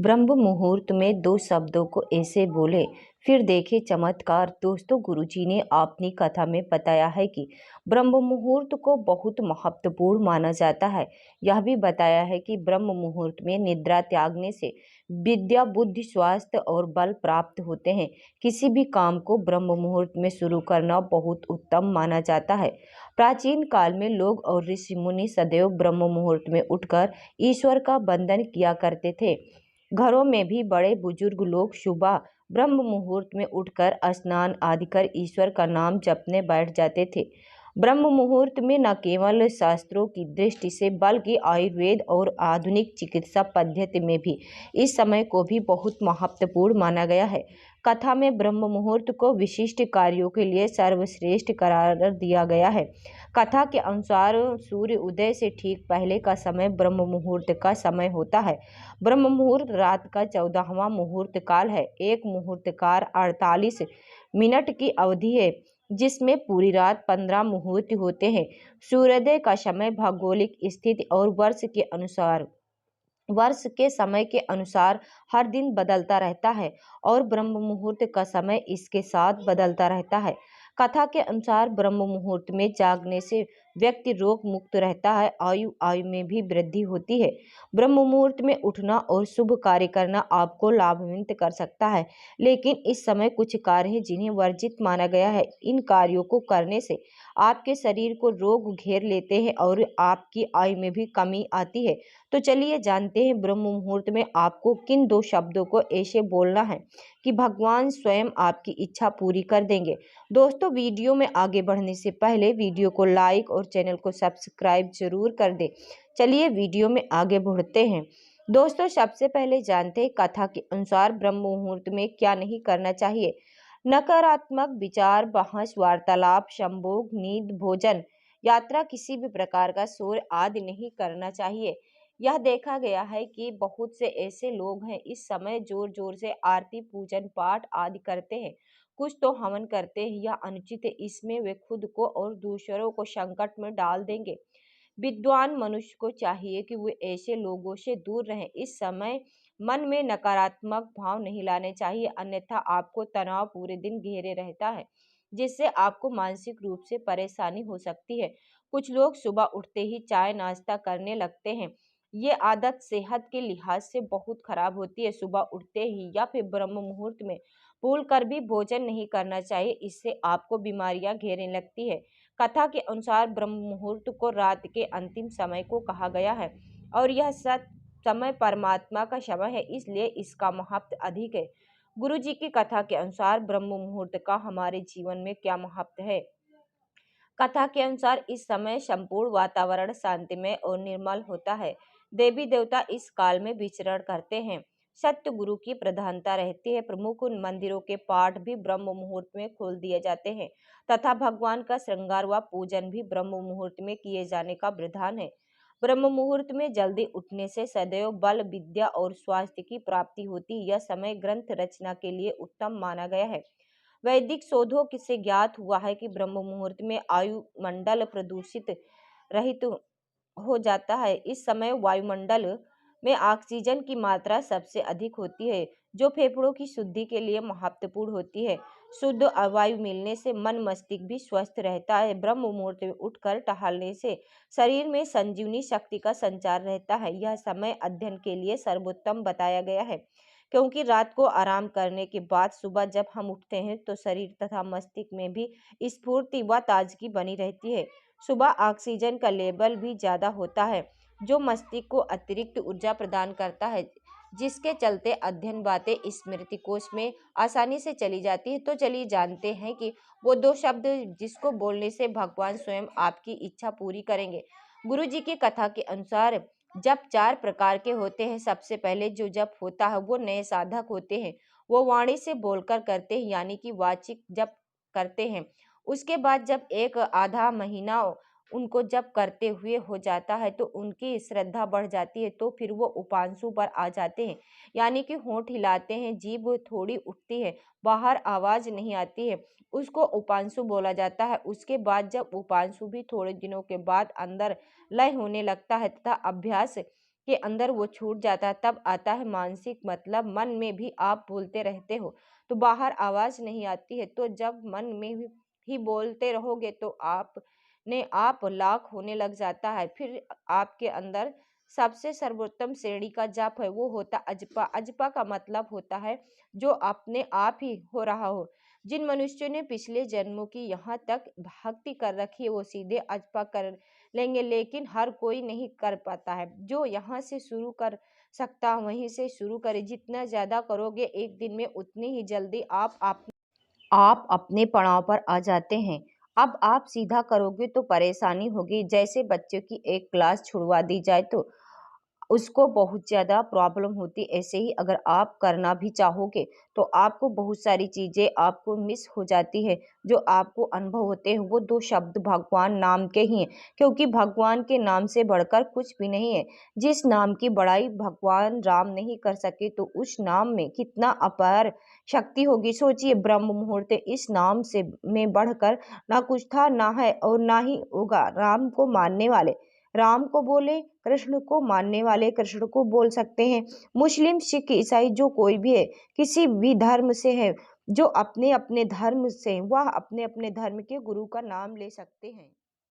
ब्रह्म मुहूर्त में दो शब्दों को ऐसे बोले, फिर देखे चमत्कार। दोस्तों, गुरुजी ने अपनी कथा में बताया है कि ब्रह्म मुहूर्त को बहुत महत्वपूर्ण माना जाता है। यह भी बताया है कि ब्रह्म मुहूर्त में निद्रा त्यागने से विद्या, बुद्धि, स्वास्थ्य और बल प्राप्त होते हैं। किसी भी काम को ब्रह्म मुहूर्त में शुरू करना बहुत उत्तम माना जाता है। प्राचीन काल में लोग और ऋषि मुनि सदैव ब्रह्म मुहूर्त में उठकर ईश्वर का वंदन किया करते थे। घरों में भी बड़े बुजुर्ग लोग सुबह ब्रह्म मुहूर्त में उठकर स्नान आदि कर ईश्वर का नाम जपने बैठ जाते थे। ब्रह्म मुहूर्त में न केवल शास्त्रों की दृष्टि से बल्कि आयुर्वेद और आधुनिक चिकित्सा पद्धति में भी इस समय को भी बहुत महत्वपूर्ण माना गया है। कथा में ब्रह्म मुहूर्त को विशिष्ट कार्यों के लिए सर्वश्रेष्ठ करार दिया गया है। कथा के अनुसार सूर्य उदय से ठीक पहले का समय ब्रह्म मुहूर्त का समय होता है। ब्रह्म मुहूर्त रात का 14वां मुहूर्त काल है। एक मुहूर्त काल 48 मिनट की अवधि है, जिसमें पूरी रात 15 मुहूर्त होते हैं। सूर्योदय का समय भौगोलिक स्थिति और वर्ष के समय के अनुसार हर दिन बदलता रहता है और ब्रह्म मुहूर्त का समय इसके साथ बदलता रहता है। कथा के अनुसार ब्रह्म मुहूर्त में जागने से व्यक्ति रोग मुक्त रहता है, आयु में भी वृद्धि होती है। ब्रह्म मुहूर्त में उठना और शुभ कार्य करना आपको लाभान्वित कर सकता है, लेकिन इस समय कुछ कार्य हैं जिन्हें वर्जित माना गया है। इन कार्यों को करने से आपके शरीर को रोग घेर लेते हैं और आपकी आयु में भी कमी आती है। तो चलिए जानते हैं ब्रह्म मुहूर्त में आपको किन दो शब्दों को ऐसे बोलना है कि भगवान स्वयं आपकी इच्छा पूरी कर देंगे। दोस्तों, वीडियो में आगे बढ़ने से पहले वीडियो को लाइक और चैनल को सब्सक्राइब जरूर कर दें। चलिए वीडियो में आगे बढ़ते हैं। दोस्तों, सबसे पहले जानते हैं कथा के अनुसार ब्रह्म मुहूर्त में क्या नहीं करना चाहिए। नकारात्मक विचार, बहस, वार्तालाप, संभोग, नींद, भोजन, यात्रा, किसी भी प्रकार का शोर आदि नहीं करना चाहिए। यह देखा गया है कि बहुत से ऐसे लोग हैं इस समय जोर जोर से आरती, पूजन पाठ आदि करते हैं। कुछ तो हवन करते हैं। यह अनुचित है। इसमें वे खुद को और दूसरों को संकट में डाल देंगे। विद्वान मनुष्य को चाहिए कि वे ऐसे लोगों से दूर रहें। इस समय मन में नकारात्मक भाव नहीं लाने चाहिए, अन्यथा आपको तनाव पूरे दिन घेरे रहता है, जिससे आपको मानसिक रूप से परेशानी हो सकती है। कुछ लोग सुबह उठते ही चाय नाश्ता करने लगते हैं। ये आदत सेहत के लिहाज से बहुत खराब होती है। सुबह उठते ही या फिर ब्रह्म मुहूर्त में भूल कर भी भोजन नहीं करना चाहिए, इससे आपको बीमारियां घेरने लगती है। कथा के अनुसार ब्रह्म मुहूर्त को रात के अंतिम समय को कहा गया है और यह सत समय परमात्मा का समय है, इसलिए इसका महत्व अधिक है। गुरु जी की कथा के अनुसार ब्रह्म मुहूर्त का हमारे जीवन में क्या महत्व है। कथा के अनुसार इस समय संपूर्ण वातावरण शांतिमय और निर्मल होता है। देवी देवता इस काल में विचरण करते हैं। सत्य गुरु की प्रधानता रहती है। प्रमुख मंदिरों के पाठ भी ब्रह्म मुहूर्त में खोल दिए जाते हैं तथा भगवान का श्रृंगार व पूजन भी ब्रह्म मुहूर्त में किए जाने का विधान है। ब्रह्म मुहूर्त में जल्दी उठने से सदैव बल, विद्या और स्वास्थ्य की प्राप्ति होती है। यह समय ग्रंथ रचना के लिए उत्तम माना गया है। वैदिक शोधों से ज्ञात हुआ है कि ब्रह्म मुहूर्त में वायुमंडल प्रदूषित रहित हो जाता है। इस समय वायुमंडल में ऑक्सीजन की मात्रा सबसे अधिक होती है, जो फेफड़ों की शुद्धि के लिए महत्वपूर्ण होती है। शुद्ध वायु मिलने से मन मस्तिष्क भी स्वस्थ रहता है। ब्रह्म मुहूर्त में उठकर टहलने से शरीर में संजीवनी शक्ति का संचार रहता है। यह समय अध्ययन के लिए सर्वोत्तम बताया गया है, क्योंकि रात को आराम करने के बाद सुबह जब हम उठते हैं तो शरीर तथा मस्तिष्क में भी स्फूर्ति व ताजगी बनी रहती है। सुबह ऑक्सीजन का लेवल भी ज़्यादा होता है, जो मस्तिष्क को अतिरिक्त ऊर्जा प्रदान करता है, जिसके चलते अध्ययन बातें स्मृति कोश में आसानी से चली जाती है। तो चलिए जानते हैं कि वो दो शब्द जिसको बोलने से भगवान स्वयं आपकी इच्छा पूरी करेंगे। गुरु जी की कथा के अनुसार जप 4 प्रकार के होते हैं। सबसे पहले जो जप होता है वो नए साधक होते हैं। वो वाणी से बोलकर करते हैं, यानी कि वाचिक जप करते हैं। उसके बाद जब एक आधा महीना उनको जप करते हुए हो जाता है तो उनकी श्रद्धा बढ़ जाती है, तो फिर वो उपांशु पर आ जाते हैं, यानी कि होंठ हिलाते हैं, जीभ थोड़ी उठती है, बाहर आवाज नहीं आती है, उसको उपांशु बोला जाता है। उसके बाद जब उपांशु भी थोड़े दिनों के बाद अंदर लय होने लगता है तथा अभ्यास के अंदर वो छूट जाता है। तब आता है मानसिक मतलब, मन में भी आप बोलते रहते हो तो बाहर आवाज नहीं आती है। तो जब मन में ही बोलते रहोगे तो आप लाख होने लग जाता है। फिर आपके अंदर सबसे सर्वोत्तम श्रेणी का जप है, वो होता अजपा। अजपा का मतलब होता है जो अपने आप ही हो रहा हो। जिन मनुष्यों ने पिछले जन्मों की यहाँ तक भक्ति कर रखी है वो सीधे अजपा कर लेंगे, लेकिन हर कोई नहीं कर पाता है। जो यहाँ से शुरू कर सकता वहीं से शुरू करे। जितना ज्यादा करोगे एक दिन में उतनी ही जल्दी आप अपने पड़ाव पर आ जाते हैं। अब आप सीधा करोगे तो परेशानी होगी। जैसे बच्चों की एक क्लास छुड़वा दी जाए तो उसको बहुत ज़्यादा प्रॉब्लम होती। ऐसे ही अगर आप करना भी चाहोगे तो आपको बहुत सारी चीज़ें आपको मिस हो जाती है। जो आपको अनुभव होते हैं वो 2 शब्द भगवान नाम के ही हैं, क्योंकि भगवान के नाम से बढ़कर कुछ भी नहीं है। जिस नाम की बड़ाई भगवान राम नहीं कर सके तो उस नाम में कितना अपार शक्ति होगी। सोचिए, ब्रह्म मुहूर्त इस नाम से में बढ़कर ना कुछ था, ना है और ना ही होगा। राम को मानने वाले राम को बोले, कृष्ण को मानने वाले कृष्ण को बोल सकते हैं। मुस्लिम, सिख, ईसाई जो कोई भी है, किसी भी धर्म से है, जो अपने अपने धर्म से वह अपने अपने धर्म के गुरु का नाम ले सकते हैं।